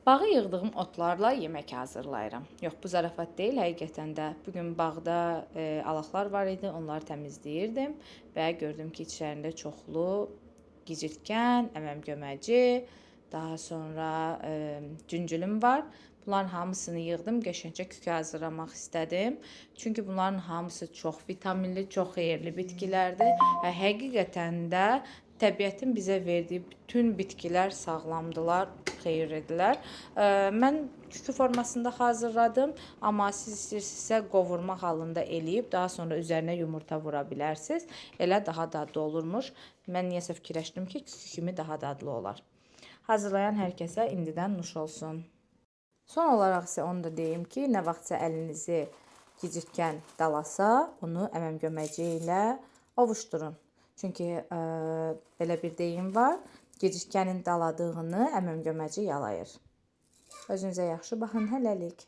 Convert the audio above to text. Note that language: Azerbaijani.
Bağı yığdığım otlarla yemək hazırlayıram. Yox, bu zarafat deyil, həqiqətən də. Bugün bağda alaqlar var idi, onları təmizləyirdim və gördüm ki, içlərində çoxlu gicirtkən, əməm-göməci, daha sonra cüncülüm var. Bunların hamısını yığdım, qəşəngcə kükə hazırlamaq istədim. Çünki bunların hamısı çox vitaminli, çox xeyirli bitkilərdir və həqiqətən də təbiətin bizə verdiyi bütün bitkilər sağlamdılar, xeyirlidirlər. Mən kükü formasında hazırladım, amma siz istəyirsinizsə qovurma halında eləyib, daha sonra üzərinə yumurta vura bilərsiniz. Elə daha dadlı olurmuş. Mən niyəsə fikirləşdim ki, kükü kimi daha dadlı olar. Hazırlayan hər kəsə indidən nuş olsun. Son olaraq isə onu da deyim ki, nə vaxtsa əlinizi gicirtkən dalasa, onu əməm-göməci ilə ovuşdurun. Çünki belə bir deyim var, gicirtkənin daladığını əməm-göməci yalayır. Özünüzə yaxşı baxın, hələlik.